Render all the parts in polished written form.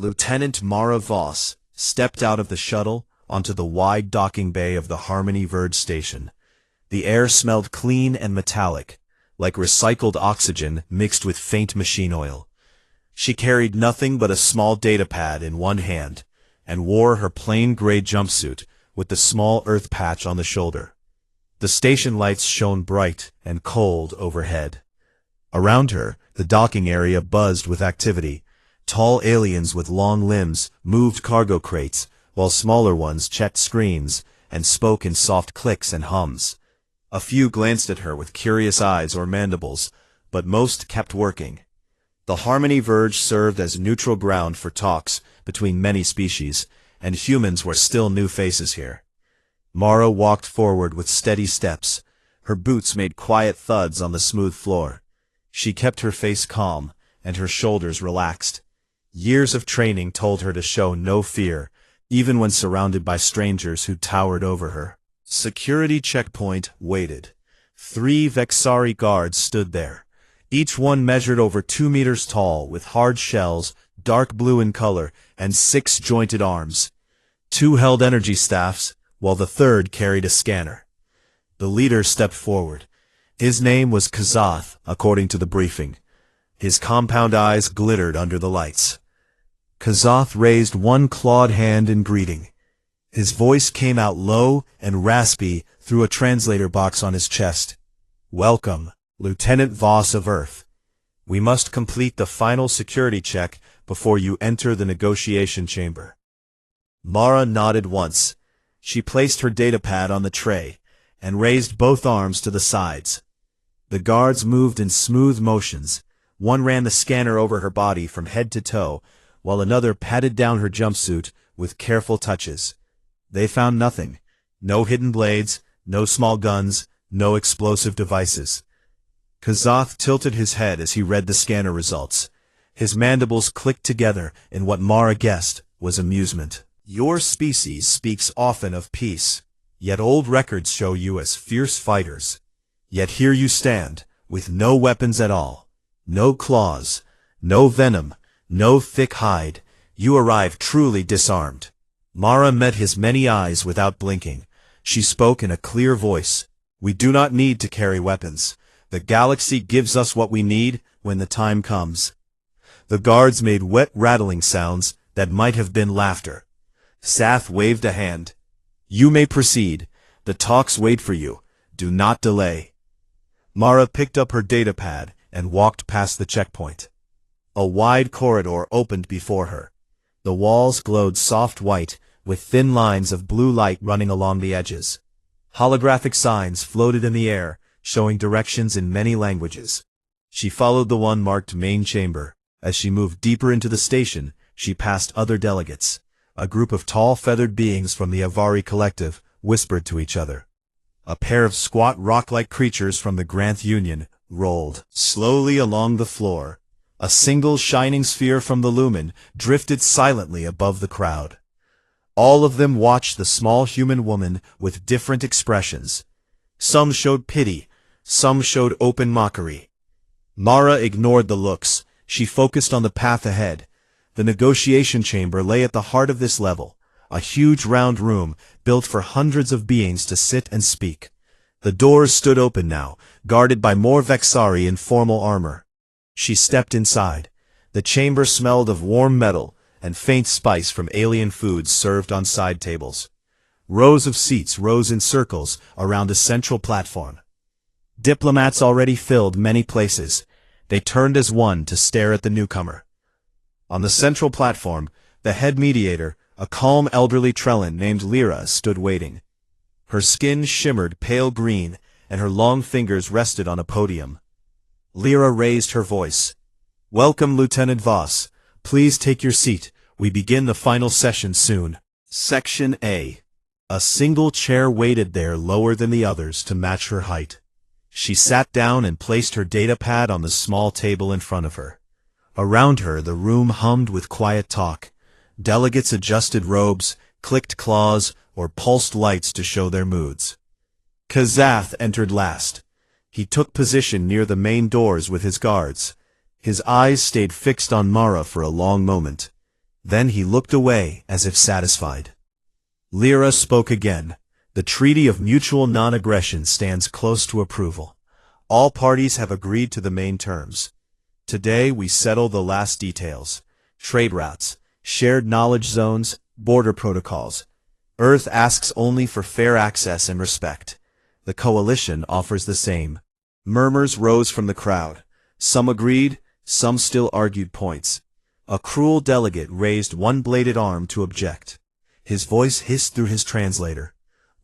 Lieutenant Mara Voss stepped out of the shuttle onto the wide docking bay of the Harmony Verge station. The air smelled clean and metallic, like recycled oxygen mixed with faint machine oil. She carried nothing but a small datapad in one hand, and wore her plain gray jumpsuit with the small earth patch on the shoulder. The station lights shone bright and cold overhead. Around her, the docking area buzzed with activity. Tall aliens with long limbs moved cargo crates, while smaller ones checked screens and spoke in soft clicks and hums. A few glanced at her with curious eyes or mandibles, but most kept working. The Harmony Verge served as neutral ground for talks between many species, and humans were still new faces here. Mara walked forward with steady steps. Her boots made quiet thuds on the smooth floor. She kept her face calm, and her shoulders relaxed. Years of training told her to show no fear, even when surrounded by strangers who towered over her. Security checkpoint waited. 3 Vexari guards stood there. Each one measured over 2 meters tall, with hard shells, dark blue in color, and 6 jointed arms. 2 held energy staffs, while the third carried a scanner. The leader stepped forward. His name was Kazath, according to the briefing. His compound eyes glittered under the lights. Kazath raised one clawed hand in greeting. His voice came out low and raspy through a translator box on his chest. "Welcome, Lieutenant Voss of Earth. We must complete the final security check before you enter the negotiation chamber." Mara nodded once. She placed her datapad on the tray and raised both arms to the sides. The guards moved in smooth motions. One ran the scanner over her body from head to toe, while another patted down her jumpsuit with careful touches. They found nothing. No hidden blades, no small guns, no explosive devices. Kazath tilted his head as he read the scanner results. His mandibles clicked together in what Mara guessed was amusement. "Your species speaks often of peace, yet old records show you as fierce fighters. Yet here you stand, with no weapons at all. No claws, no venom, no thick hide. You arrive truly disarmed." Mara met his many eyes without blinking. She spoke in a clear voice. "We do not need to carry weapons. The galaxy gives us what we need when the time comes." The guards made wet rattling sounds that might have been laughter. Sath waved a hand. "You may proceed. The talks wait for you. Do not delay." Mara picked up her datapad and walked past the checkpoint. A wide corridor opened before her. The walls glowed soft white, with thin lines of blue light running along the edges. Holographic signs floated in the air, showing directions in many languages. She followed the one marked Main Chamber. As she moved deeper into the station, she passed other delegates. A group of tall feathered beings from the Avari Collective whispered to each other. A pair of squat rock-like creatures from the Granth Union rolled slowly along the floor. A single shining sphere from the Lumen drifted silently above the crowd. All of them watched the small human woman with different expressions. Some showed pity, some showed open mockery. Mara ignored the looks. She focused on the path ahead. The negotiation chamber lay at the heart of this level, a huge round room built for hundreds of beings to sit and speak. The doors stood open now, guarded by more Vexari in formal armor. She stepped inside. The chamber smelled of warm metal and faint spice from alien foods served on side tables. Rows of seats rose in circles around a central platform. Diplomats already filled many places. They turned as one to stare at the newcomer. On the central platform, the head mediator, a calm elderly Trellin named Lyra, stood waiting. Her skin shimmered pale green, and her long fingers rested on a podium. Lyra raised her voice. "Welcome, Lieutenant Voss. Please take your seat. We begin the final session soon." Section A. A single chair waited there lower than the others to match her height. She sat down and placed her datapad on the small table in front of her. Around her, the room hummed with quiet talk. Delegates adjusted robes, clicked claws, or pulsed lights to show their moods. Kazath entered last. He took position near the main doors with his guards. His eyes stayed fixed on Mara for a long moment. Then he looked away as if satisfied. Lyra spoke again. The Treaty of Mutual Non-Aggression stands close to approval. All parties have agreed to the main terms. Today we settle the last details. Trade routes, shared knowledge zones, border protocols. Earth asks only for fair access and respect. The coalition offers the same. Murmurs rose from the crowd. Some agreed, some still argued points. A cruel delegate raised one bladed arm to object. His voice hissed through his translator.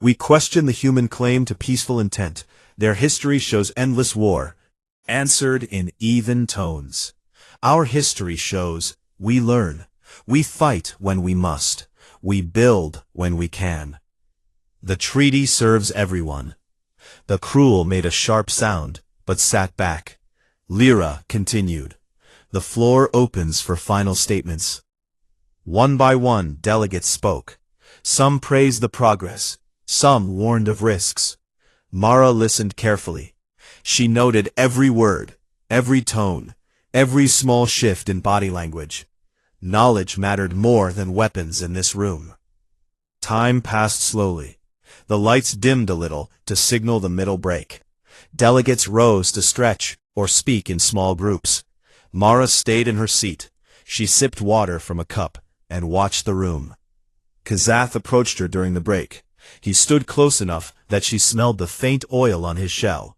We question the human claim to peaceful intent. Their history shows endless war. Answered in even tones. Our history shows we learn. We fight when we must. We build when we can. The treaty serves everyone. The cruel made a sharp sound, but sat back. Lyra continued. The floor opens for final statements. One by one, delegates spoke. Some praised the progress. Some warned of risks. Mara listened carefully. She noted every word, every tone, every small shift in body language. Knowledge mattered more than weapons in this room. Time passed slowly. The lights dimmed a little to signal the middle break. Delegates rose to stretch or speak in small groups. Mara stayed in her seat. She sipped water from a cup and watched the room. Kazath approached her during the break. He stood close enough that she smelled the faint oil on his shell.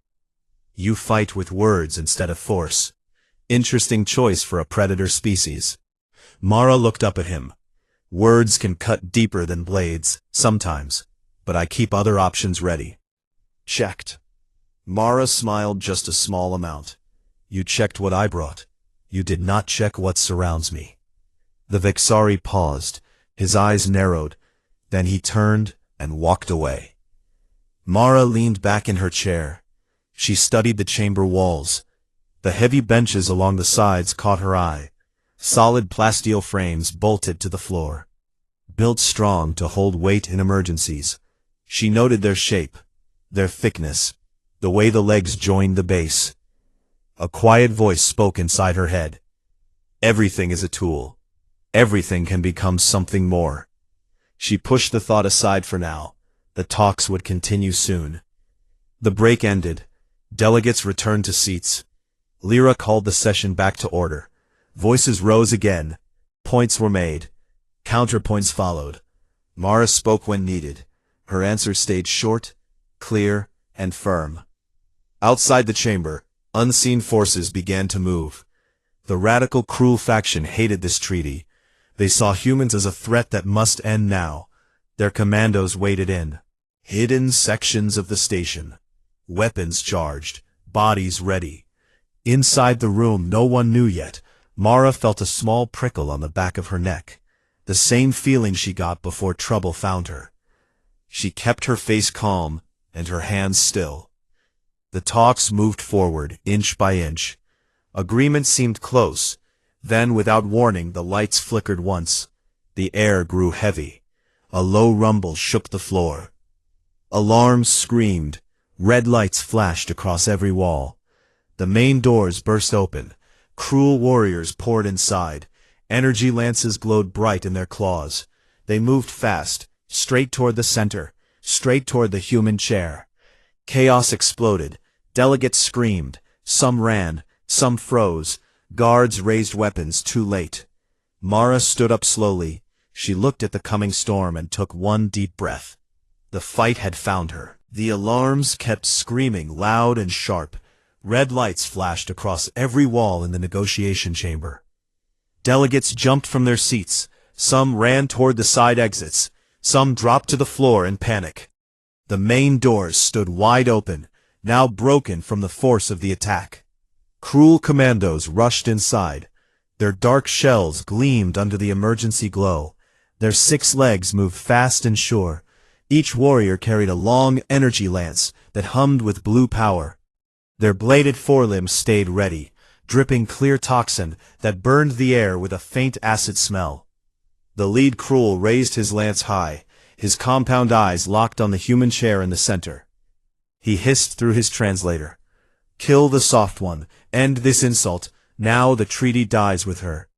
You fight with words instead of force. Interesting choice for a predator species. Mara looked up at him. Words can cut deeper than blades, sometimes, but I keep other options ready. Checked. Mara smiled just a small amount. You checked what I brought. You did not check what surrounds me. The Vexari paused. His eyes narrowed. Then he turned and walked away. Mara leaned back in her chair. She studied the chamber walls. The heavy benches along the sides caught her eye. Solid plasteel frames bolted to the floor. Built strong to hold weight in emergencies. She noted their shape, their thickness, the way the legs joined the base. A quiet voice spoke inside her head. Everything is a tool. Everything can become something more. She pushed the thought aside for now. The talks would continue soon. The break ended. Delegates returned to seats. Lyra called the session back to order. Voices rose again. Points were made. Counterpoints followed. Mara spoke when needed. Her answers stayed short, clear, and firm. Outside the chamber, unseen forces began to move. The radical, cruel faction hated this treaty. They saw humans as a threat that must end now. Their commandos waded in. Hidden sections of the station. Weapons charged, bodies ready. Inside the room no one knew yet. Mara felt a small prickle on the back of her neck. The same feeling she got before trouble found her. She kept her face calm and her hands still. The talks moved forward, inch by inch. Agreement seemed close. Then, without warning, the lights flickered once. The air grew heavy. A low rumble shook the floor. Alarms screamed. Red lights flashed across every wall. The main doors burst open. Cruel warriors poured inside. Energy lances glowed bright in their claws. They moved fast, straight toward the center, straight toward the human chair. Chaos exploded. Delegates screamed. Some ran. Some froze. Guards raised weapons too late. Mara stood up slowly. She looked at the coming storm and took one deep breath. The fight had found her. The alarms kept screaming loud and sharp. Red lights flashed across every wall in the negotiation chamber. Delegates jumped from their seats. Some ran toward the side exits. Some dropped to the floor in panic. The main doors stood wide open, now broken from the force of the attack. Cruel commandos rushed inside. Their dark shells gleamed under the emergency glow. Their 6 legs moved fast and sure. Each warrior carried a long energy lance that hummed with blue power. Their bladed forelimbs stayed ready, dripping clear toxin that burned the air with a faint acid smell. The lead cruel raised his lance high, his compound eyes locked on the human chair in the center. He hissed through his translator. Kill the soft one, end this insult, now the treaty dies with her.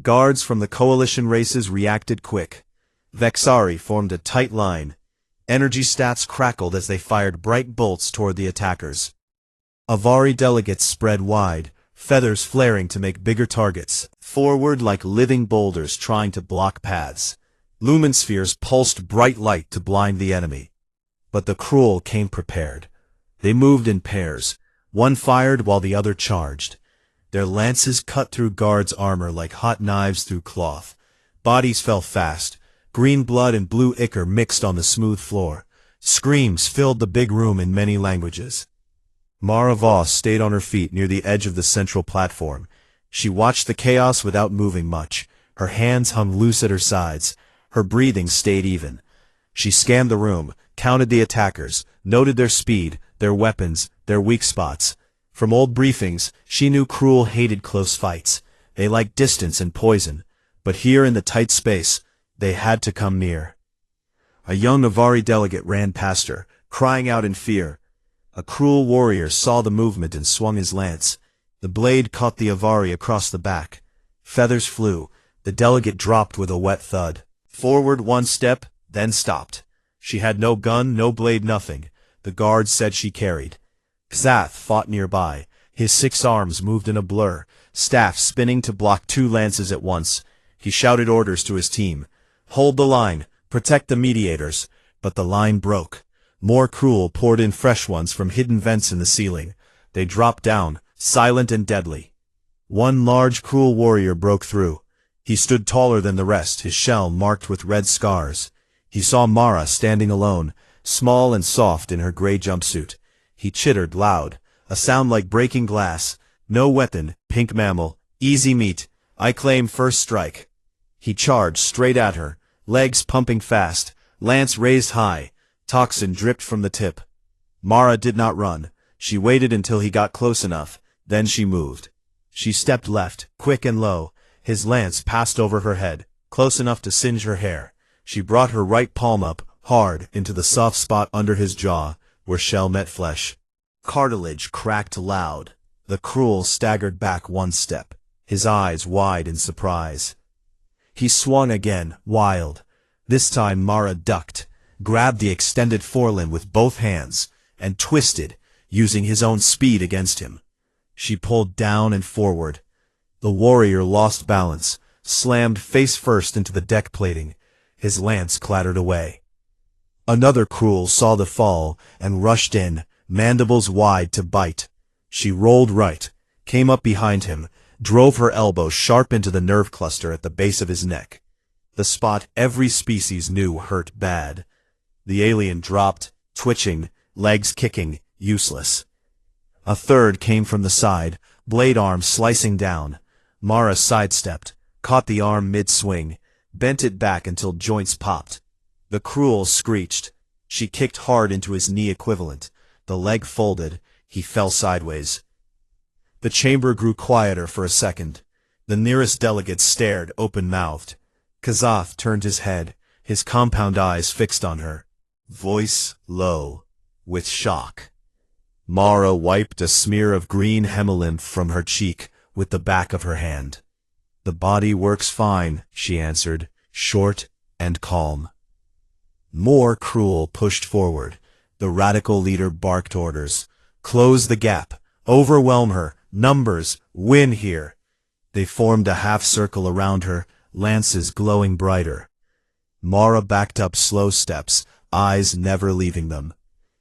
Guards from the coalition races reacted quick. Vexari formed a tight line. Energy stats crackled as they fired bright bolts toward the attackers. Avari delegates spread wide, feathers flaring to make bigger targets, forward like living boulders trying to block paths. Lumen spheres pulsed bright light to blind the enemy. But the Cruel came prepared. They moved in pairs. One fired while the other charged. Their lances cut through guards' armor like hot knives through cloth. Bodies fell fast. Green blood and blue ichor mixed on the smooth floor. Screams filled the big room in many languages. Mara Voss stayed on her feet near the edge of the central platform. She watched the chaos without moving much. Her hands hung loose at her sides. Her breathing stayed even. She scanned the room, counted the attackers, noted their speed, their weapons, their weak spots. From old briefings, she knew Cruel hated close fights. They liked distance and poison. But here in the tight space, they had to come near. A young Avari delegate ran past her, crying out in fear. A Cruel warrior saw the movement and swung his lance. The blade caught the Avari across the back. Feathers flew. The delegate dropped with a wet thud. Forward one step, then stopped. She had no gun, no blade, nothing. The guards said she carried. Xath fought nearby. His 6 arms moved in a blur, staff spinning to block 2 lances at once. He shouted orders to his team. Hold the line, protect the mediators. But the line broke. More Cruel poured in fresh ones from hidden vents in the ceiling. They dropped down, silent and deadly. One large Cruel warrior broke through. He stood taller than the rest, his shell marked with red scars. He saw Mara standing alone, small and soft in her gray jumpsuit. He chittered loud, a sound like breaking glass. No weapon, pink mammal, easy meat, I claim first strike. He charged straight at her, legs pumping fast, lance raised high. Toxin dripped from the tip. Mara did not run. She waited until he got close enough, then she moved. She stepped left, quick and low. His lance passed over her head, close enough to singe her hair. She brought her right palm up, hard, into the soft spot under his jaw, where shell met flesh. Cartilage cracked loud. The Cruel staggered back 1 step, his eyes wide in surprise. He swung again, wild. This time Mara ducked, grabbed the extended forelimb with both hands, and twisted, using his own speed against him. She pulled down and forward. The warrior lost balance, slammed face first into the deck plating. His lance clattered away. Another Cruel saw the fall and rushed in, mandibles wide to bite. She rolled right, came up behind him, drove her elbow sharp into the nerve cluster at the base of his neck. The spot every species knew hurt bad. The alien dropped, twitching, legs kicking, useless. A third came from the side, blade arm slicing down. Mara sidestepped, caught the arm mid-swing, bent it back until joints popped. The Cruel screeched. She kicked hard into his knee equivalent. The leg folded. He fell sideways. The chamber grew quieter for a second. The nearest delegate stared open-mouthed. Kazath turned his head, his compound eyes fixed on her. Voice low, with shock. Mara wiped a smear of green hemolymph from her cheek with the back of her hand. The body works fine, she answered, short and calm. More Cruel pushed forward. The radical leader barked orders. Close the gap. Overwhelm her. Numbers. Win here. They formed a half-circle around her, lances glowing brighter. Mara backed up slow steps, eyes never leaving them.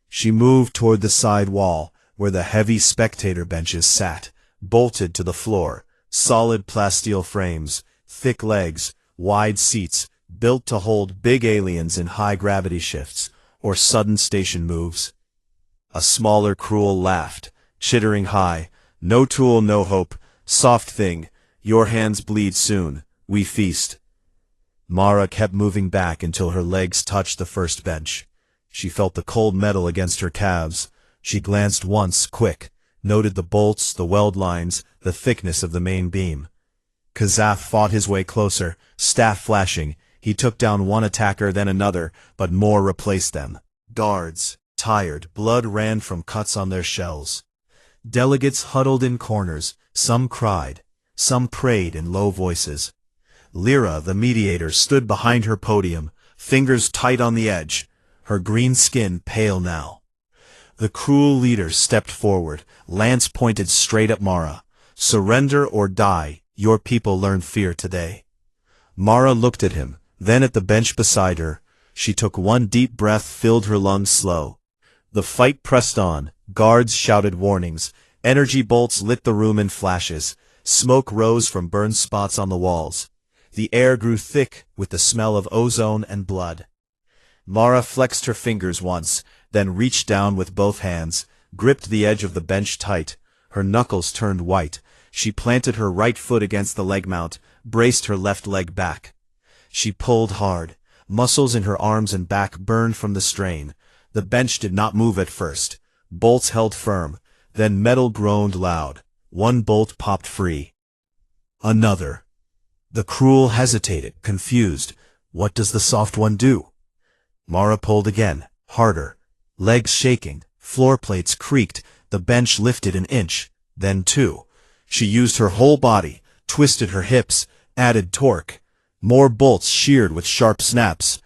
She moved toward the side wall, where the heavy spectator benches sat, bolted to the floor, solid plasteel frames, thick legs, wide seats, built to hold big aliens in high-gravity shifts, or sudden station moves. A smaller Cruel laughed, chittering high. No tool, no hope. Soft thing. Your hands bleed soon. We feast. Mara kept moving back until her legs touched the first bench. She felt the cold metal against her calves. She glanced once, quick, noted the bolts, the weld lines, the thickness of the main beam. Kazath fought his way closer, staff flashing. He took down one attacker, then another, but more replaced them. Guards, tired, blood ran from cuts on their shells. Delegates huddled in corners. Some cried. Some prayed in low voices. Lyra, the mediator, stood behind her podium, fingers tight on the edge, her green skin pale now. The cruel leader stepped forward, lance pointed straight at Mara. "Surrender or die, your people learn fear today." Mara looked at him, then at the bench beside her. She took one deep breath, filled her lungs slow. The fight pressed on, guards shouted warnings, energy bolts lit the room in flashes, smoke rose from burned spots on the walls. The air grew thick with the smell of ozone and blood. Mara flexed her fingers once, then reached down with both hands, gripped the edge of the bench tight. Her knuckles turned white. She planted her right foot against the leg mount, braced her left leg back. She pulled hard. Muscles in her arms and back burned from the strain. The bench did not move at first. Bolts held firm. Then metal groaned loud. One bolt popped free. Another. The cruel hesitated, confused. What does the soft one do? Mara pulled again, harder. Legs shaking, floor plates creaked, the bench lifted an inch, then two. She used her whole body, twisted her hips, added torque. More bolts sheared with sharp snaps.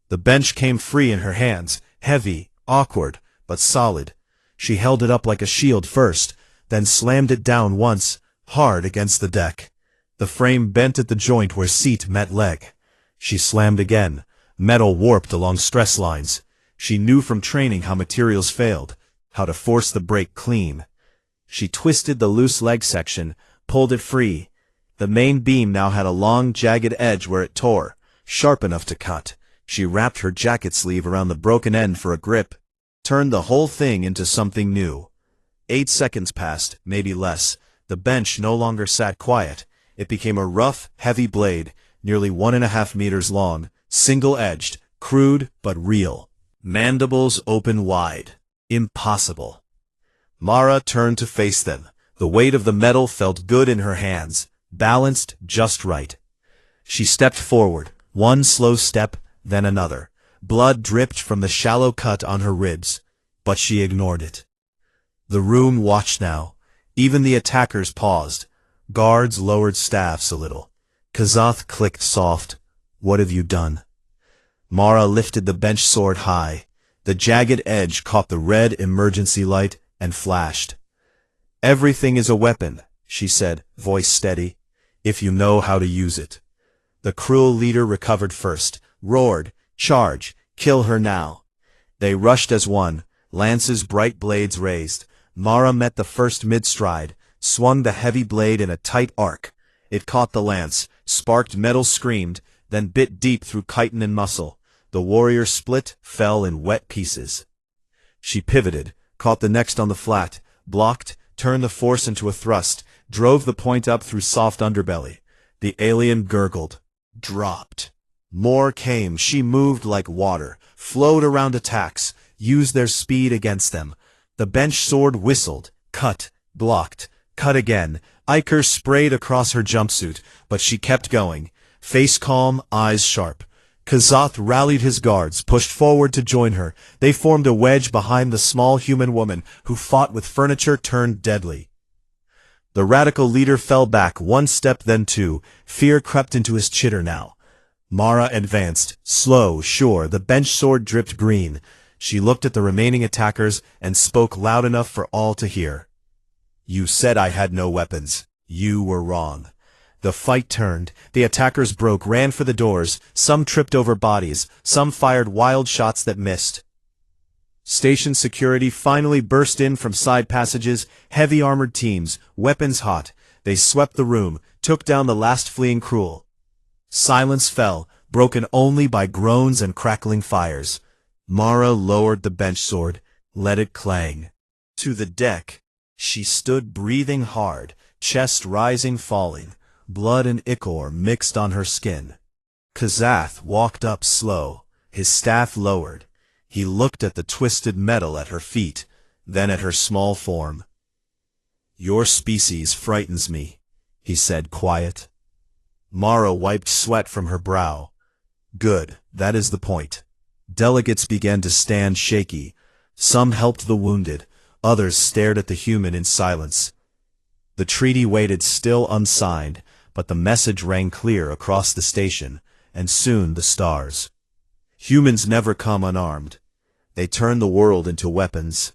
The bench came free in her hands, heavy, awkward, but solid. She held it up like a shield first, then slammed it down once, hard against the deck. The frame bent at the joint where seat met leg. She slammed again. Metal warped along stress lines. She knew from training how materials failed, how to force the break clean. She twisted the loose leg section, pulled it free. The main beam now had a long, jagged edge where it tore, sharp enough to cut. She wrapped her jacket sleeve around the broken end for a grip, turned the whole thing into something new. 8 seconds passed, maybe less. The bench no longer sat quiet. It became a rough, heavy blade, nearly 1.5 meters long, single-edged, crude but real. Mandibles open wide. Impossible. Mara turned to face them. The weight of the metal felt good in her hands, balanced just right. She stepped forward, one slow step, then another. Blood dripped from the shallow cut on her ribs, but she ignored it. The room watched now. Even the attackers paused. Guards lowered staffs a little. Kazath clicked soft. "What have you done?" Mara lifted the bench sword high. The jagged edge caught the red emergency light and flashed. "Everything is a weapon," she said, voice steady, "if you know how to use it." The cruel leader recovered first, roared, "Charge! Kill her now!" They rushed as one, lances' bright blades raised. Mara met the first mid-stride, swung the heavy blade in a tight arc. It caught the lance, sparked metal, screamed, then bit deep through chitin and muscle. The warrior split, fell in wet pieces. She pivoted, caught the next on the flat, blocked, turned the force into a thrust, drove the point up through soft underbelly. The alien gurgled, dropped. More came. She moved like water, flowed around attacks, used their speed against them. The bench sword whistled, cut, blocked, cut again. Ichor sprayed across her jumpsuit, but she kept going, face calm, eyes sharp. Kazath rallied his guards, pushed forward to join her. They formed a wedge behind the small human woman, who fought with furniture turned deadly. The radical leader fell back one step, then two. Fear crept into his chitter now. Mara advanced, slow, sure. The bench sword dripped green. She looked at the remaining attackers and spoke loud enough for all to hear. "You said I had no weapons. You were wrong." The fight turned. The attackers broke, ran for the doors. Some tripped over bodies. Some fired wild shots that missed. Station security finally burst in from side passages, heavy armored teams, weapons hot. They swept the room, took down the last fleeing cruel. Silence fell, broken only by groans and crackling fires. Mara lowered the bench sword, let it clang. To the deck. She stood breathing hard, chest rising, falling. Blood and ichor mixed on her skin. Kazath walked up slow, his staff lowered. He looked at the twisted metal at her feet, then at her small form. "Your species frightens me," he said, quiet. Mara wiped sweat from her brow. "Good, that is the point." Delegates began to stand shaky. Some helped the wounded, others stared at the human in silence. The treaty waited still unsigned, but the message rang clear across the station, and soon the stars. Humans never come unarmed. They turn the world into weapons.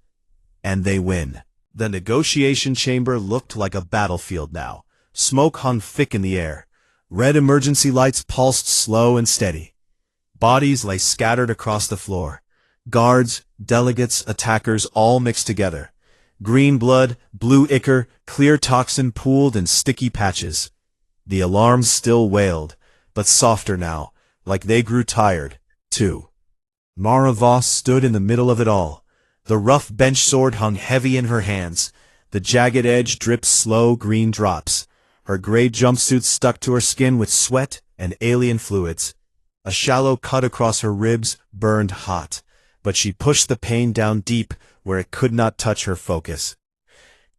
And they win. The negotiation chamber looked like a battlefield now. Smoke hung thick in the air. Red emergency lights pulsed slow and steady. Bodies lay scattered across the floor. Guards, delegates, attackers all mixed together. Green blood, blue ichor, clear toxin pooled in sticky patches. The alarms still wailed, but softer now, like they grew tired, too. Mara Voss stood in the middle of it all. The rough bench sword hung heavy in her hands. The jagged edge dripped slow green drops. Her gray jumpsuit stuck to her skin with sweat and alien fluids. A shallow cut across her ribs burned hot, but she pushed the pain down deep where it could not touch her focus.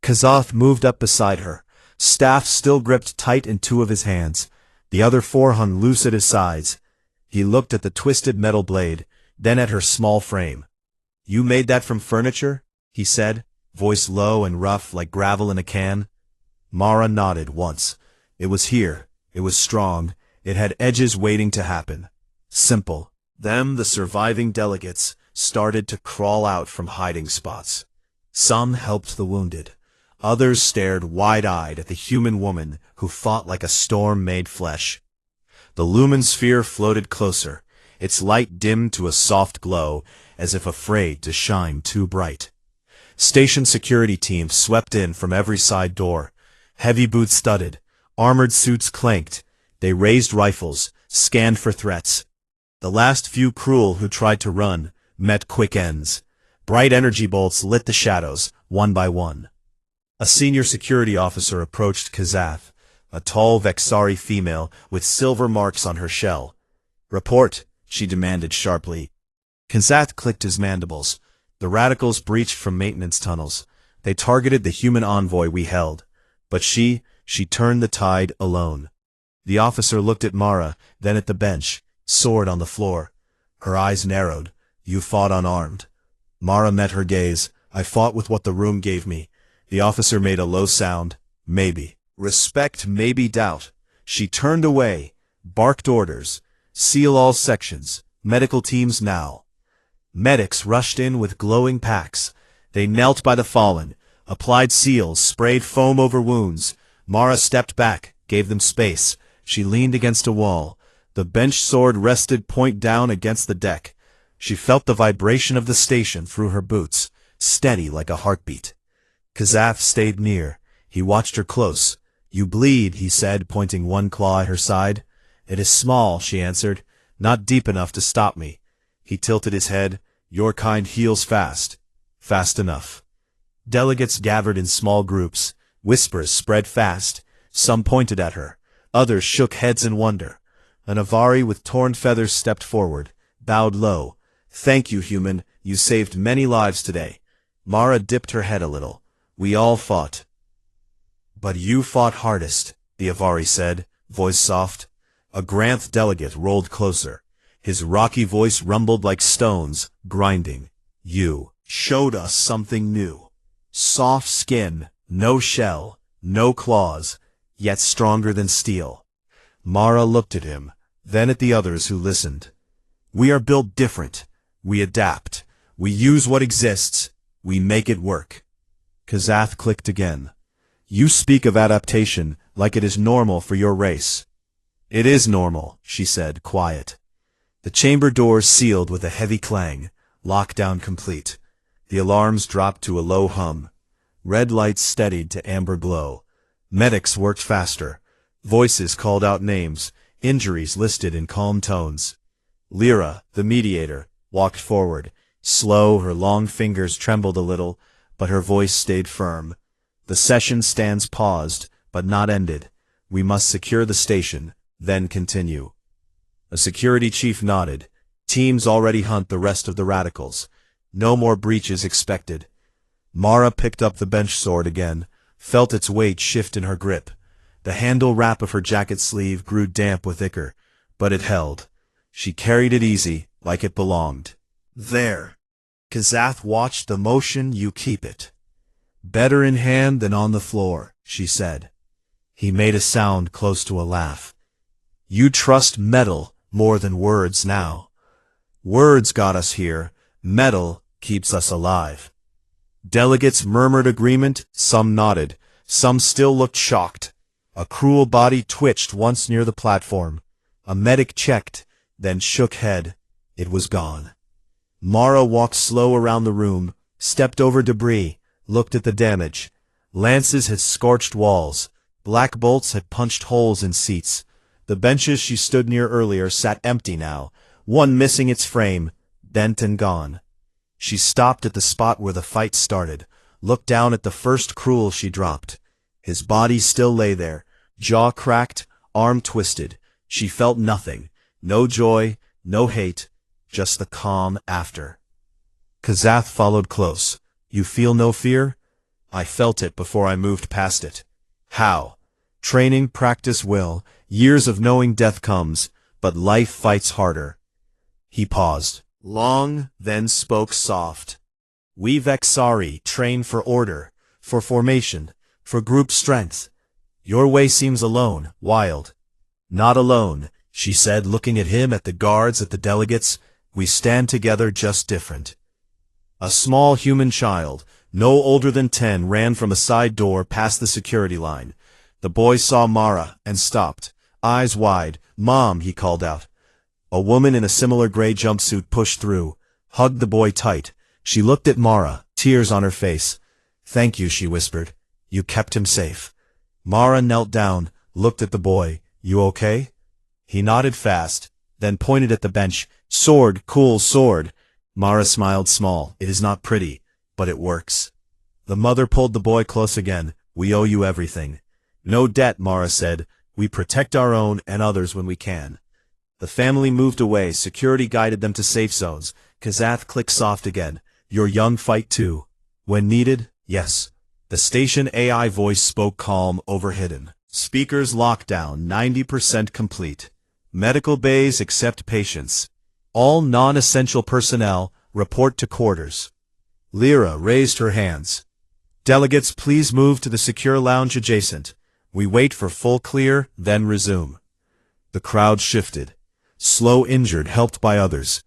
Kazath moved up beside her, staff still gripped tight in two of his hands. The other four hung loose at his sides. He looked at the twisted metal blade, then at her small frame. "You made that from furniture?" he said, voice low and rough like gravel in a can. Mara nodded once. It was here. It was strong. It had edges waiting to happen. Simple. Then the surviving delegates started to crawl out from hiding spots. Some helped the wounded. Others stared wide-eyed at the human woman who fought like a storm made flesh. The lumen sphere floated closer, its light dimmed to a soft glow, as if afraid to shine too bright. Station security teams swept in from every side door. Heavy boots studded, armored suits clanked. They raised rifles, scanned for threats. The last few cruel who tried to run met quick ends. Bright energy bolts lit the shadows, one by one. A senior security officer approached Kazath, a tall Vexari female with silver marks on her shell. "Report," she demanded sharply. Kazath clicked his mandibles. The radicals breached from maintenance tunnels. They targeted the human envoy we held. But she turned the tide alone. The officer looked at Mara, then at the bench, sword on the floor. Her eyes narrowed. "You fought unarmed." Mara met her gaze. "I fought with what the room gave me." The officer made a low sound. "Maybe. Respect, maybe doubt." She turned away, barked orders. "Seal all sections. Medical teams now." Medics rushed in with glowing packs. They knelt by the fallen, applied seals, sprayed foam over wounds. Mara stepped back, gave them space. She leaned against a wall. The bench sword rested point down against the deck. She felt the vibration of the station through her boots, steady like a heartbeat. Kazath stayed near. He watched her close. "You bleed," he said, pointing one claw at her side. "It is small," she answered. "Not deep enough to stop me." He tilted his head. "Your kind heals fast." "Fast enough." Delegates gathered in small groups. Whispers spread fast. Some pointed at her. Others shook heads in wonder. An Avari with torn feathers stepped forward, bowed low. "Thank you, human. You saved many lives today." Mara dipped her head a little. "We all fought." "But you fought hardest," the Avari said, voice soft. A Granth delegate rolled closer. His rocky voice rumbled like stones, grinding. "You showed us something new. Soft skin, no shell, no claws, yet stronger than steel." Mara looked at him, then at the others who listened. "We are built different. We adapt. We use what exists. We make it work." Kazath clicked again. "You speak of adaptation like it is normal for your race." "It is normal," she said, quiet. The chamber doors sealed with a heavy clang, lockdown complete. The alarms dropped to a low hum. Red lights steadied to amber glow. Medics worked faster. Voices called out names, injuries listed in calm tones. Lyra, the mediator, walked forward. Slow, her long fingers trembled a little, but her voice stayed firm. "The session stands paused, but not ended. We must secure the station, then continue." A security chief nodded. "Teams already hunt the rest of the radicals. No more breaches expected." Mara picked up the bench sword again, felt its weight shift in her grip. The handle wrap of her jacket sleeve grew damp with ichor, but it held. She carried it easy, like it belonged. "There." Kazath watched the motion. "You keep it. Better in hand than on the floor," she said. He made a sound close to a laugh. You trust metal more than words now. Words got us here. Metal keeps us alive. Delegates murmured agreement, some nodded, some still looked shocked. A cruel body twitched once near the platform. A medic checked, then shook head. It was gone. Mara walked slow around the room, stepped over debris, looked at the damage. Lances had scorched walls. Black bolts had punched holes in seats. The benches she stood near earlier sat empty now, one missing its frame, bent and gone. She stopped at the spot where the fight started, looked down at the first cruel she dropped. His body still lay there, jaw cracked, arm twisted. She felt nothing, no joy, no hate, just the calm after. Kazath followed close. You feel no fear? I felt it before I moved past it. How? Training, practice, will, years of knowing death comes, but life fights harder. He paused, long, then spoke soft. We Vexari train for order, for formation, for group strength. Your way seems alone, wild. Not alone, she said, looking at him, at the guards, at the delegates. We stand together, just different. A small human child, no older than 10, ran from a side door past the security line. The boy saw Mara and stopped, eyes wide. Mom, he called out. A woman in a similar gray jumpsuit pushed through, hugged the boy tight. She looked at Mara, tears on her face. Thank you, she whispered. You kept him safe. Mara knelt down, looked at the boy. You okay? He nodded fast, then pointed at the bench. Sword, cool sword. Mara smiled small. It is not pretty, but it works. The mother pulled the boy close again. We owe you everything. No debt, Mara said. We protect our own and others when we can. The family moved away. Security guided them to safe zones. Kazath clicked soft again. Your young fight too. When needed, yes. The station AI voice spoke calm, overhidden. Speakers locked down, 90% complete. Medical bays accept patients. All non-essential personnel report to quarters. Lyra raised her hands. Delegates, please move to the secure lounge adjacent. We wait for full clear, then resume. The crowd shifted. Slow injured, helped by others.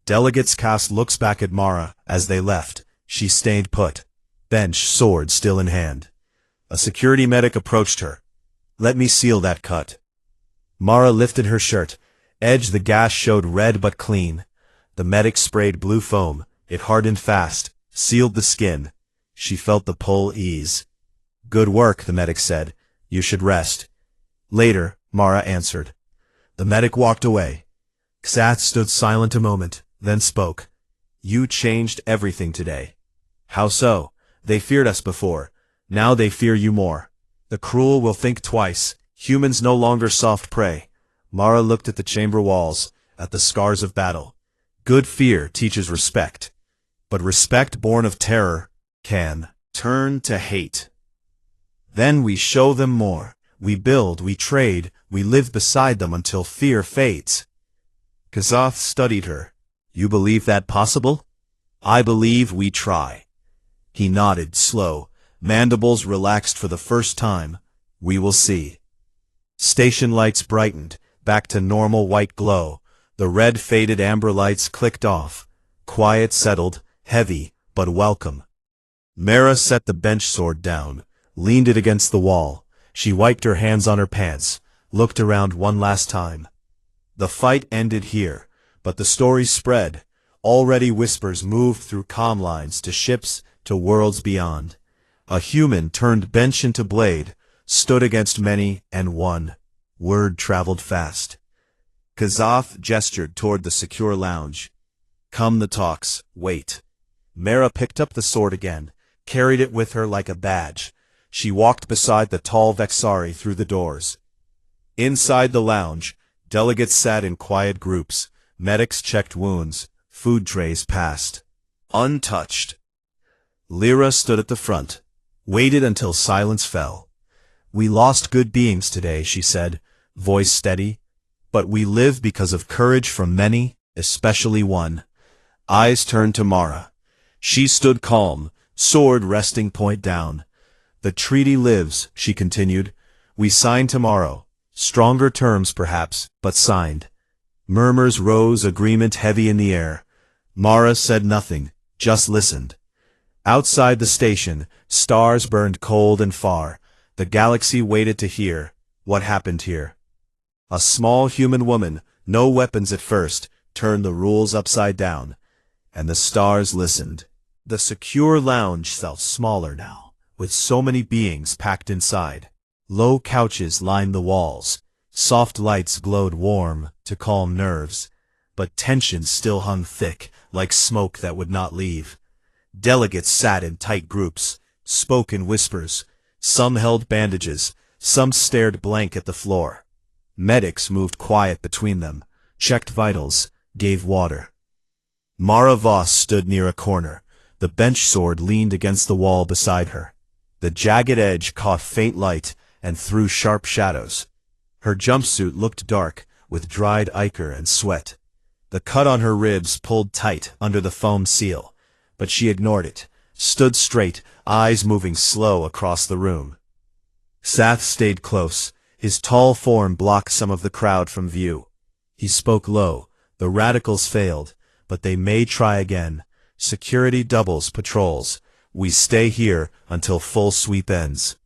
Delegates cast looks back at Mara as they left. She stayed put. Bench, sword still in hand. A security medic approached her. Let me seal that cut. Mara lifted her shirt. Edge the gash showed red but clean. The medic sprayed blue foam. It hardened fast, sealed the skin. She felt the pull ease. Good work, the medic said. You should rest. Later, Mara answered. The medic walked away. Kazath stood silent a moment, then spoke. You changed everything today. How so? They feared us before. Now they fear you more. The cruel will think twice. Humans no longer soft prey. Mara looked at the chamber walls, at the scars of battle. Good fear teaches respect. But respect born of terror can turn to hate. Then we show them more. We build, we trade, we live beside them until fear fades. Kazath studied her. You believe that possible? I believe we try. He nodded, slow, mandibles relaxed for the first time. We will see. Station lights brightened, back to normal white glow. The red faded amber lights clicked off. Quiet settled, heavy, but welcome. Mara set the bench sword down, leaned it against the wall. She wiped her hands on her pants, looked around one last time. The fight ended here, but the story spread. Already whispers moved through comm lines to ships, to worlds beyond. A human turned bench into blade, stood against many, and won. Word traveled fast. Kazath gestured toward the secure lounge. Come the talks, wait. Mara picked up the sword again, carried it with her like a badge. She walked beside the tall Vexari through the doors. Inside the lounge, delegates sat in quiet groups. Medics checked wounds. Food trays passed. Untouched. Lyra stood at the front, waited until silence fell. We lost good beings today, she said, voice steady. But we live because of courage from many, especially one. Eyes turned to Mara. She stood calm, sword resting point down. The treaty lives, she continued. We sign tomorrow. Stronger terms perhaps, but signed. Murmurs rose, agreement heavy in the air. Mara said nothing, just listened. Outside the station, stars burned cold and far. The galaxy waited to hear what happened here. A small human woman, no weapons at first, turned the rules upside down. And the stars listened. The secure lounge felt smaller now, with so many beings packed inside. Low couches lined the walls. Soft lights glowed warm to calm nerves. But tension still hung thick, like smoke that would not leave. Delegates sat in tight groups, spoke in whispers. Some held bandages, some stared blank at the floor. Medics moved quiet between them, checked vitals, gave water. Mara Voss stood near a corner. The bench sword leaned against the wall beside her. The jagged edge caught faint light and threw sharp shadows. Her jumpsuit looked dark, with dried ichor and sweat. The cut on her ribs pulled tight under the foam seal, but she ignored it, stood straight, eyes moving slow across the room. Sath stayed close. His tall form blocked some of the crowd from view. He spoke low. The radicals failed, but they may try again. Security doubles patrols. We stay here until full sweep ends.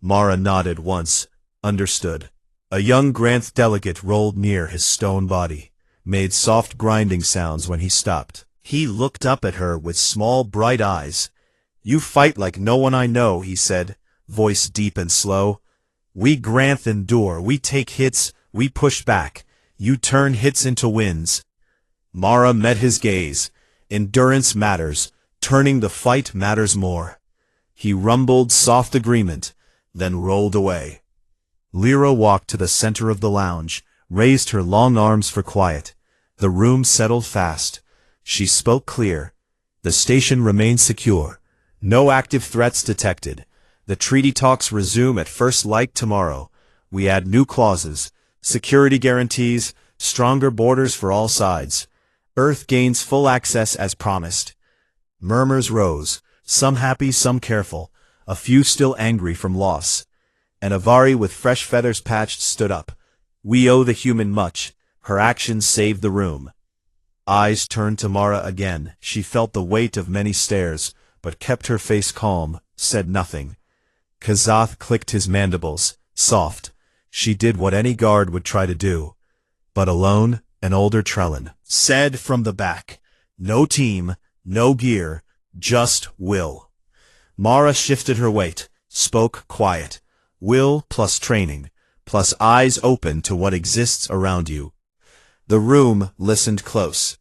Mara nodded once, understood. A young Granth delegate rolled near his stone body, made soft grinding sounds when he stopped. He looked up at her with small bright eyes. "You fight like no one I know," he said, voice deep and slow. "We Granth endure, we take hits, we push back. You turn hits into wins." Mara met his gaze. Endurance matters, turning the fight matters more. He rumbled soft agreement, then rolled away. Lyra walked to the center of the lounge, raised her long arms for quiet. The room settled fast. She spoke clear. The station remains secure. No active threats detected. The treaty talks resume at first light tomorrow. We add new clauses, security guarantees, stronger borders for all sides. Earth gains full access as promised. Murmurs rose, some happy, some careful, a few still angry from loss. And Avari with fresh feathers patched stood up. "We owe the human much." Her actions saved the room. Eyes turned to Mara again. She felt the weight of many stares, but kept her face calm, said nothing. Kazath clicked his mandibles, soft. She did what any guard would try to do. But alone, an older Trellin said from the back, "No team, no gear, just will." Mara shifted her weight, spoke quiet. Will plus training, plus eyes open to what exists around you. The room listened close.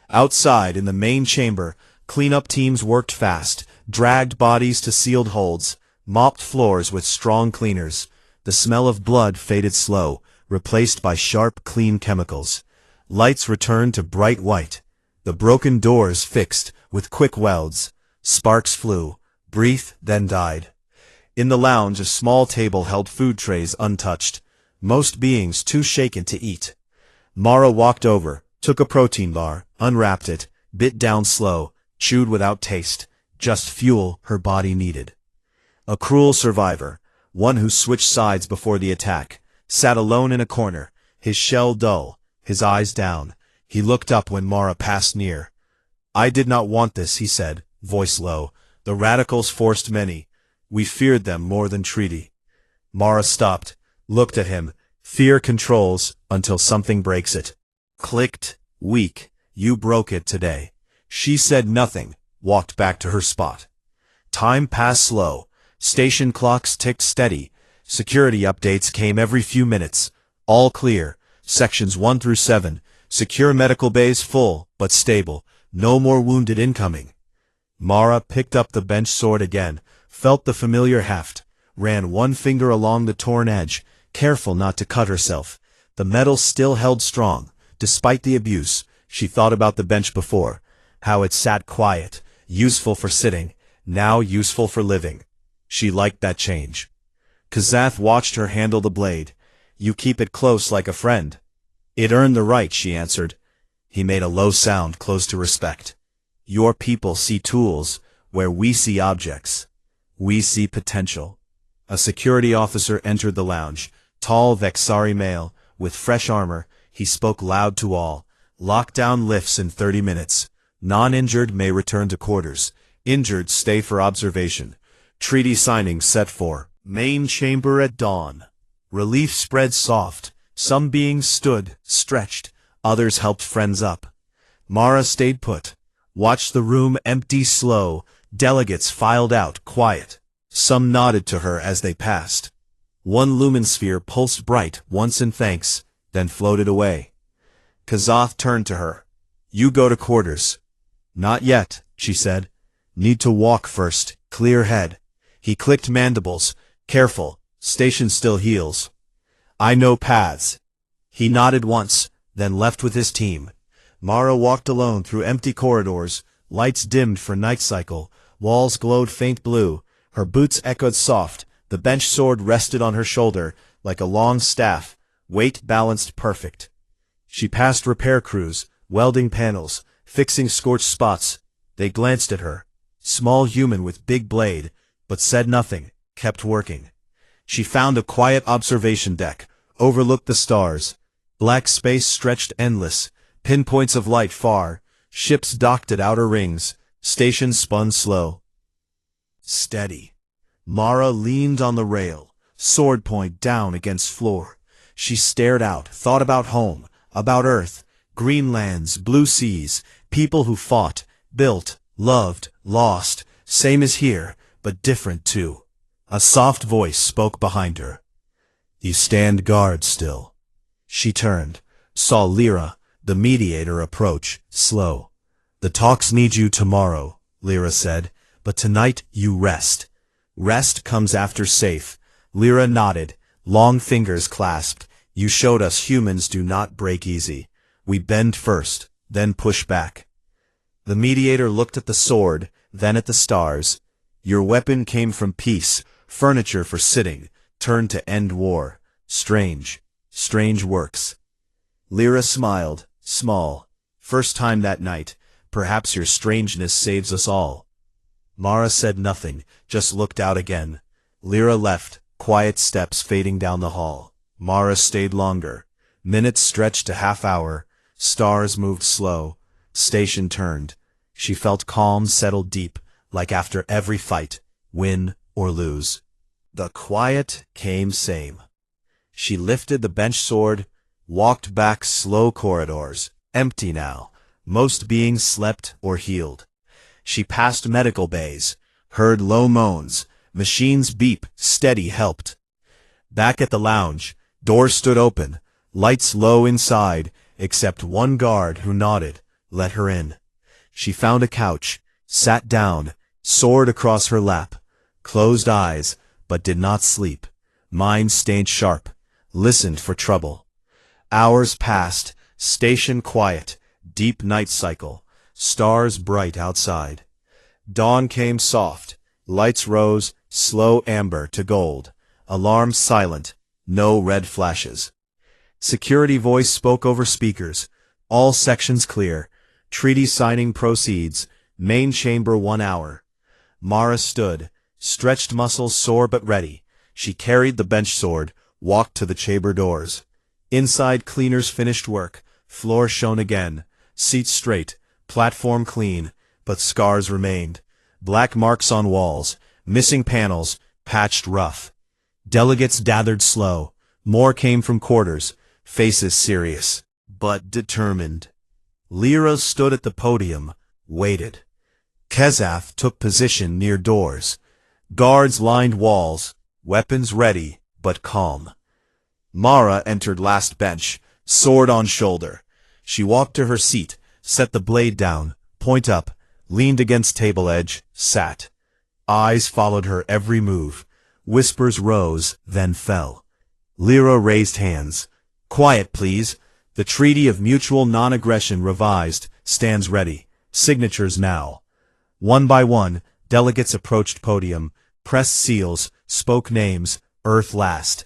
Outside in the main chamber, cleanup teams worked fast, dragged bodies to sealed holds, mopped floors with strong cleaners. The smell of blood faded slow, replaced by sharp, clean chemicals. Lights returned to bright white. The broken doors fixed with quick welds. Sparks flew, breathed, then died. In the lounge, a small table held food trays untouched, most beings too shaken to eat. Mara walked over, took a protein bar, unwrapped it, bit down slow, chewed without taste, just fuel her body needed. A cruel survivor, one who switched sides before the attack, sat alone in a corner, his shell dull, his eyes down. He looked up when Mara passed near. "I did not want this," he said, voice low. "The radicals forced many. We feared them more than treaty." Mara stopped, looked at him. Fear controls until something breaks it. Clicked, weak. "You broke it today." She said nothing, walked back to her spot. Time passed slow. Station clocks ticked steady. Security updates came every few minutes. All clear. Sections 1 through 7. Secure medical bays full, but stable. No more wounded incoming. Mara picked up the bench sword again, felt the familiar heft, ran one finger along the torn edge, careful not to cut herself. The metal still held strong, despite the abuse. She thought about the bench before, how it sat quiet, useful for sitting, now useful for living. She liked that change. Kazath watched her handle the blade. "You keep it close like a friend." "It earned the right," she answered. He made a low sound close to respect. "Your people see tools where we see objects. We see potential." A security officer entered the lounge. Tall Vexari male, with fresh armor, he spoke loud to all. Lockdown lifts in 30 minutes. Non-injured may return to quarters. Injured stay for observation. Treaty signing set for main chamber at dawn. Relief spread soft. Some beings stood, stretched. Others helped friends up. Mara stayed put. Watched the room empty slow. Delegates filed out, quiet. Some nodded to her as they passed. One lumen sphere pulsed bright once in thanks, then floated away. Kazoth turned to her. You go to quarters. Not yet, she said. Need to walk first, clear head. He clicked mandibles. Careful, station still heals. I know paths. He nodded once, then left with his team. Mara walked alone through empty corridors, lights dimmed for night cycle, walls glowed faint blue, her boots echoed soft, the bench sword rested on her shoulder, like a long staff, weight balanced perfect. She passed repair crews, welding panels, fixing scorched spots. They glanced at her. Small human with big blade, but said nothing, kept working. She found a quiet observation deck, overlooked the stars. Black space stretched endless, pinpoints of light far, ships docked at outer rings, stations spun slow. Steady. Mara leaned on the rail, sword point down against floor. She stared out, thought about home, about Earth, green lands, blue seas, people who fought, built, loved, lost, same as here, but different too. A soft voice spoke behind her. You stand guard still. She turned, saw Lyra, the mediator, approach, slow. The talks need you tomorrow, Lyra said, but tonight you rest. Rest comes after safe. Lyra nodded, long fingers clasped. You showed us humans do not break easy. We bend first, then push back. The mediator looked at the sword, then at the stars. Your weapon came from peace, furniture for sitting, turned to end war. Strange, strange works. Lyra smiled, small. First time that night. Perhaps your strangeness saves us all. Mara said nothing, just looked out again. Lyra left, quiet steps fading down the hall. Mara stayed longer. Minutes stretched to half hour. Stars moved slow. Station turned. She felt calm settled deep, like after every fight, win or lose. The quiet came same. She lifted the bench sword, walked back slow corridors, empty now. Most beings slept or healed. She passed medical bays, heard low moans, machines beep, steady helped. Back at the lounge, doors stood open, lights low inside, except one guard who nodded, let her in. She found a couch, sat down, sword across her lap, closed eyes, but did not sleep. Mind stayed sharp, listened for trouble. Hours passed, station quiet, deep night cycle, stars bright outside. Dawn came soft, lights rose, slow amber to gold, alarm silent, no red flashes. Security voice spoke over speakers, all sections clear, treaty signing proceeds, main chamber 1 hour. Mara stood, stretched muscles sore but ready. She carried the bench sword, walked to the chamber doors. Inside cleaners finished work, floor shone again, seats straight, platform clean, but scars remained. Black marks on walls, missing panels, patched rough. Delegates gathered slow. More came from quarters, faces serious, but determined. Lyra stood at the podium, waited. Kazath took position near doors. Guards lined walls, weapons ready, but calm. Mara entered last bench, sword on shoulder. She walked to her seat, set the blade down, point up, leaned against table edge, sat. Eyes followed her every move. Whispers rose, then fell. Lyra raised hands. Quiet, please. The Treaty of Mutual Non-Aggression revised, stands ready. Signatures now. One by one, delegates approached podium, pressed seals, spoke names, Earth last.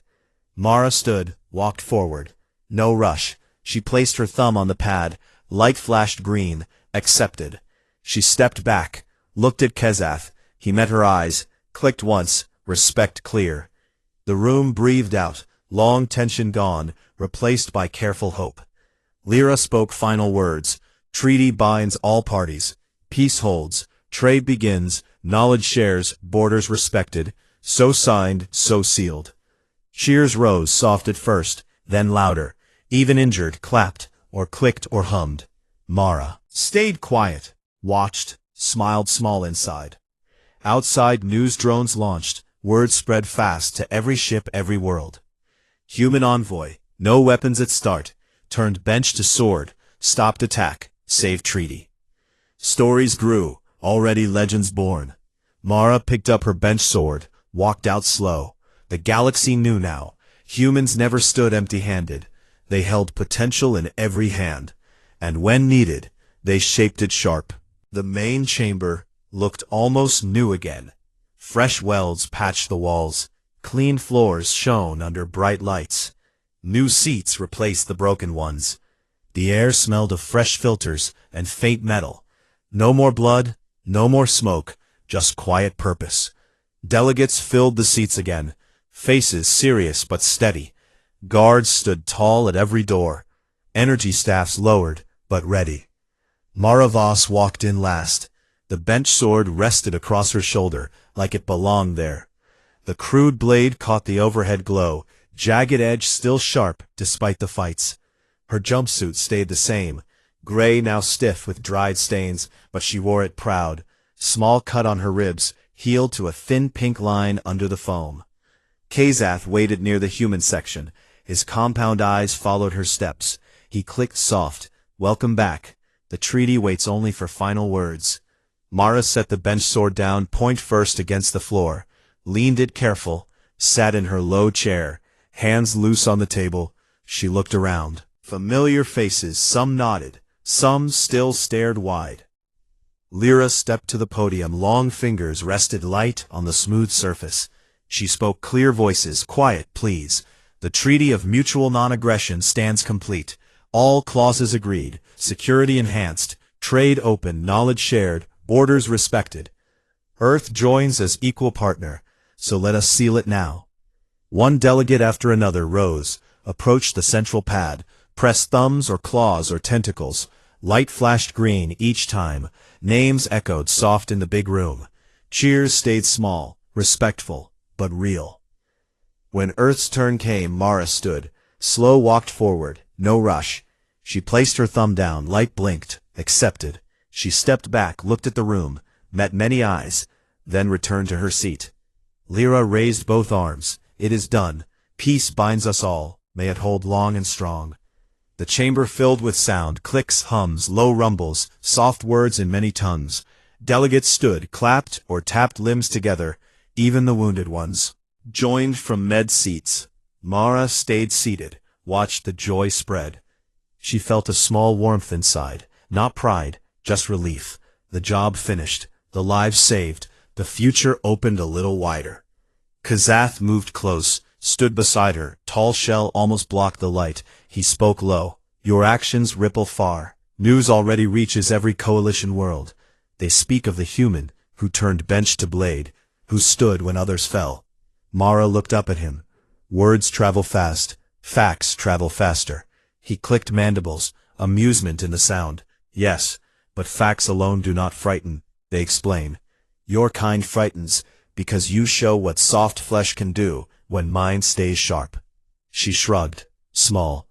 Mara stood, walked forward. No rush. She placed her thumb on the pad. Light flashed green. Accepted. She stepped back, looked at Kazath. He met her eyes, clicked once, respect clear. The room breathed out, long tension gone, replaced by careful hope. Lyra spoke final words. Treaty binds all parties. Peace holds. Trade begins. Knowledge shares. Borders respected. So signed, so sealed. Cheers rose, soft at first, then louder. Even injured clapped, or clicked or hummed. Mara stayed quiet, watched, smiled small inside. Outside, news drones launched. Word spread fast to every ship, every world. Human envoy, no weapons at start, turned bench to sword, stopped attack, saved treaty. Stories grew, already legends born. Mara picked up her bench sword, walked out slow. The galaxy knew now. Humans never stood empty-handed. They held potential in every hand. And when needed, they shaped it sharp. The main chamber looked almost new again. Fresh welds patched the walls. Clean floors shone under bright lights. New seats replaced the broken ones. The air smelled of fresh filters and faint metal. No more blood, no more smoke, just quiet purpose. Delegates filled the seats again, faces serious but steady. Guards stood tall at every door. Energy staffs lowered, but ready. Mara Voss walked in last. The bench sword rested across her shoulder, like it belonged there. The crude blade caught the overhead glow, jagged edge still sharp despite the fights. Her jumpsuit stayed the same, gray now stiff with dried stains, but she wore it proud. Small cut on her ribs, healed to a thin pink line under the foam. Kazath waited near the human section. His compound eyes followed her steps. He clicked soft, "Welcome back. The treaty waits only for final words." Mara set the bench sword down point first against the floor, leaned it careful, sat in her low chair, hands loose on the table. She looked around. Familiar faces, some nodded, some still stared wide. Lyra stepped to the podium, long fingers rested light on the smooth surface. She spoke clear voices, "Quiet, please. The Treaty of Mutual Non-Aggression stands complete. All clauses agreed, security enhanced, trade open, knowledge shared, borders respected. Earth joins as equal partner, so let us seal it now." One delegate after another rose, approached the central pad, pressed thumbs or claws or tentacles. Light flashed green each time. Names echoed soft in the big room. Cheers stayed small, respectful, but real. When Earth's turn came, Mara stood, slow walked forward, no rush. She placed her thumb down, light blinked, accepted. She stepped back, looked at the room, met many eyes, then returned to her seat. Lyra raised both arms. "It is done. Peace binds us all. May it hold long and strong." The chamber filled with sound, clicks, hums, low rumbles, soft words in many tongues. Delegates stood, clapped, or tapped limbs together, even the wounded ones. Joined from med seats. Mara stayed seated, watched the joy spread. She felt a small warmth inside, not pride, just relief. The job finished, the lives saved, the future opened a little wider. Kazath moved close, stood beside her, tall shell almost blocked the light. He spoke low. "Your actions ripple far. News already reaches every coalition world. They speak of the human who turned bench to blade, who stood when others fell." Mara looked up at him. Words travel fast, facts travel faster. He clicked mandibles, amusement in the sound. "Yes, but facts alone do not frighten, they explain. Your kind frightens, because you show what soft flesh can do when mind stays sharp." She shrugged, small.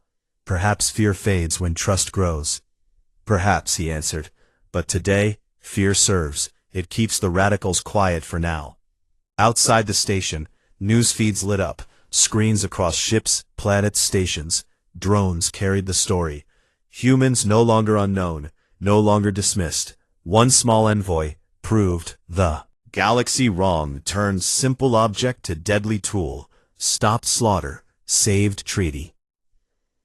"Perhaps fear fades when trust grows." "Perhaps," he answered, "but today, fear serves. It keeps the radicals quiet for now." Outside the station, news feeds lit up, screens across ships, planets, stations. Drones carried the story. Humans no longer unknown, no longer dismissed. One small envoy proved the galaxy wrong, turned simple object to deadly tool, stopped slaughter, saved treaty.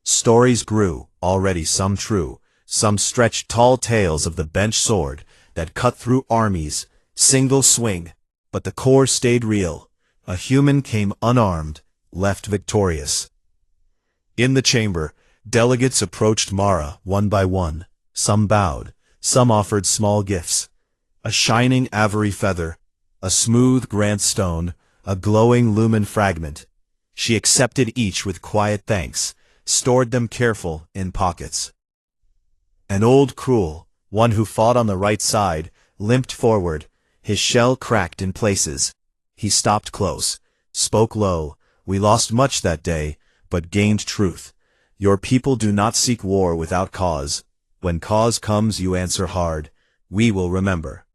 Stories grew, already some true, some stretched tall tales of the bench sword that cut through armies, single swing, but the core stayed real. A human came unarmed, left victorious. In the chamber, delegates approached Mara one by one. Some bowed, some offered small gifts. A shining ivory feather, a smooth grant stone, a glowing lumen fragment. She accepted each with quiet thanks, stored them careful in pockets. An old Cruel, one who fought on the right side, limped forward, his shell cracked in places. He stopped close, spoke low. We lost much that day, but gained truth. Your people do not seek war without cause. When cause comes you answer hard. We will remember.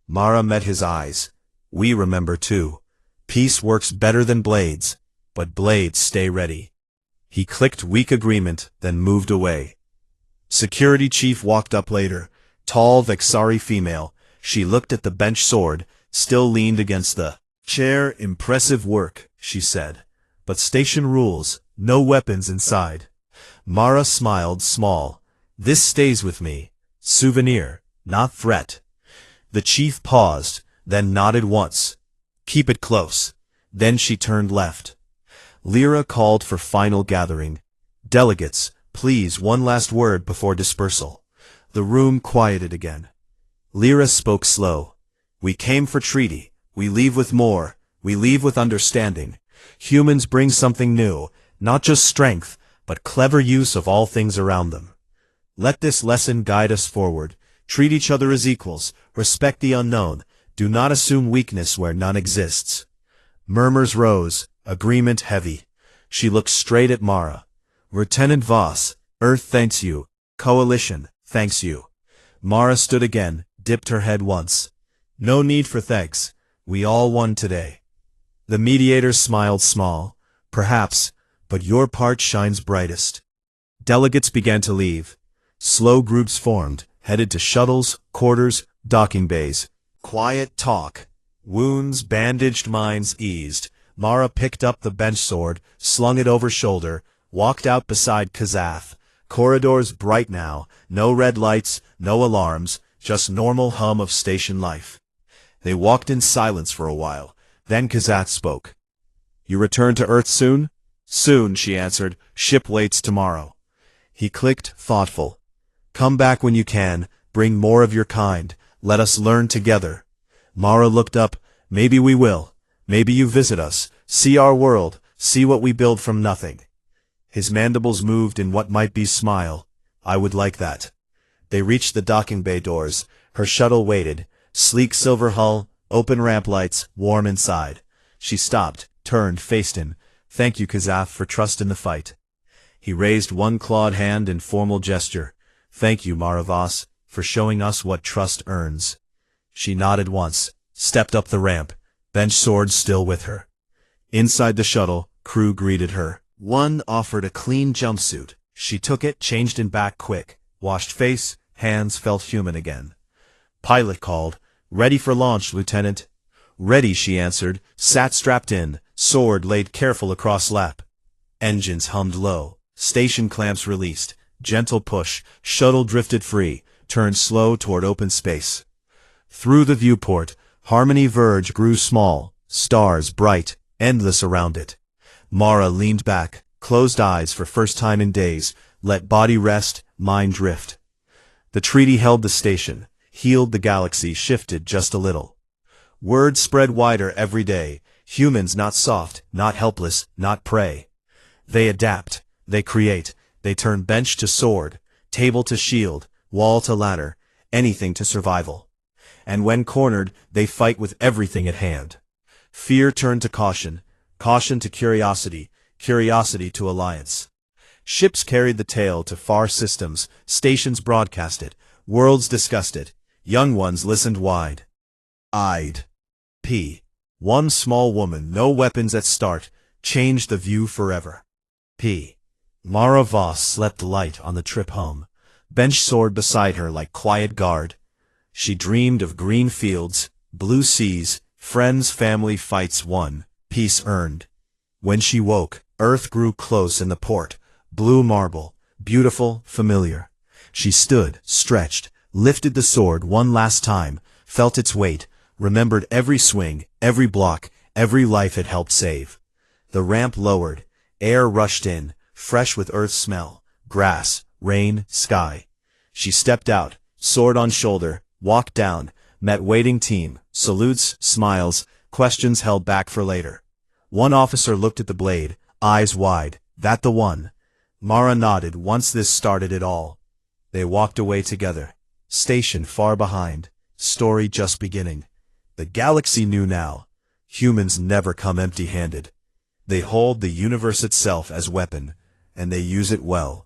Mara met his eyes. We remember too. Peace works better than blades, but blades stay ready. He clicked weak agreement, then moved away. Security chief walked up later, tall Vexari female. She looked at the bench sword, still leaned against the chair. Impressive work, she said. But station rules, no weapons inside. Mara smiled small. This stays with me. Souvenir, not threat. The chief paused, then nodded once. Keep it close. Then she turned left. Lyra called for final gathering. Delegates, please, one last word before dispersal. The room quieted again. Lyra spoke slow. We came for treaty. We leave with more. We leave with understanding. Humans bring something new, not just strength, but clever use of all things around them. Let this lesson guide us forward. Treat each other as equals. Respect the unknown. Do not assume weakness where none exists. Murmurs rose, agreement heavy. She looked straight at Mara. Lieutenant Voss, Earth thanks you. Coalition, thanks you. Mara stood again, dipped her head once. No need for thanks. We all won today. The mediator smiled small. Perhaps, but your part shines brightest. Delegates began to leave. Slow groups formed, headed to shuttles, quarters, docking bays. Quiet talk. Wounds bandaged, minds eased. Mara picked up the bench sword, slung it over shoulder, walked out beside Kazath. Corridors bright now, no red lights, no alarms, just normal hum of station life. They walked in silence for a while. Then Kazath spoke. You return to Earth soon? Soon, she answered. Ship waits tomorrow. He clicked, thoughtful. Come back when you can. Bring more of your kind. Let us learn together. Mara looked up. Maybe we will. Maybe you visit us. See our world. See what we build from nothing. His mandibles moved in what might be smile. I would like that. They reached the docking bay doors. Her shuttle waited. Sleek silver hull, open ramp lights, warm inside. She stopped, turned, faced him. Thank you, Kazath, for trust in the fight. He raised one clawed hand in formal gesture. Thank you, Mara Voss, for showing us what trust earns. She nodded once, stepped up the ramp, bench sword still with her. Inside the shuttle, crew greeted her. One offered a clean jumpsuit. She took it, changed in back quick, washed face, hands felt human again. Pilot called. Ready for launch, Lieutenant. Ready, she answered, sat strapped in, sword laid careful across lap. Engines hummed low, station clamps released, gentle push, shuttle drifted free, turned slow toward open space. Through the viewport, Harmony Verge grew small, stars bright, endless around it. Mara leaned back, closed eyes for first time in days, let body rest, mind drift. The treaty held the station, healed the galaxy, shifted just a little. Word spread wider every day. Humans not soft, not helpless, not prey. They adapt, they create, they turn bench to sword, table to shield, wall to ladder, anything to survival. And when cornered, they fight with everything at hand. Fear turned to caution, caution to curiosity, curiosity to alliance. Ships carried the tale to far systems, stations broadcast it, worlds discussed it, young ones listened wide-eyed. One small woman, no weapons at start, changed the view forever. Mara Voss slept light on the trip home, bench sword beside her like quiet guard. She dreamed of green fields, blue seas, friends, family, fights won, peace earned. When she woke, Earth grew close in the port, blue marble, beautiful, familiar. She stood, stretched, lifted the sword one last time, felt its weight, remembered every swing, every block, every life it helped save. The ramp lowered, air rushed in, fresh with earth smell, grass, rain, sky. She stepped out, sword on shoulder, walked down, met waiting team, salutes, smiles, questions held back for later. One officer looked at the blade, eyes wide. That the one? Mara nodded. Once this started it all. They walked away together. Station far behind. Story just beginning. The galaxy knew now. Humans never come empty-handed. They hold the universe itself as weapon, and they use it well.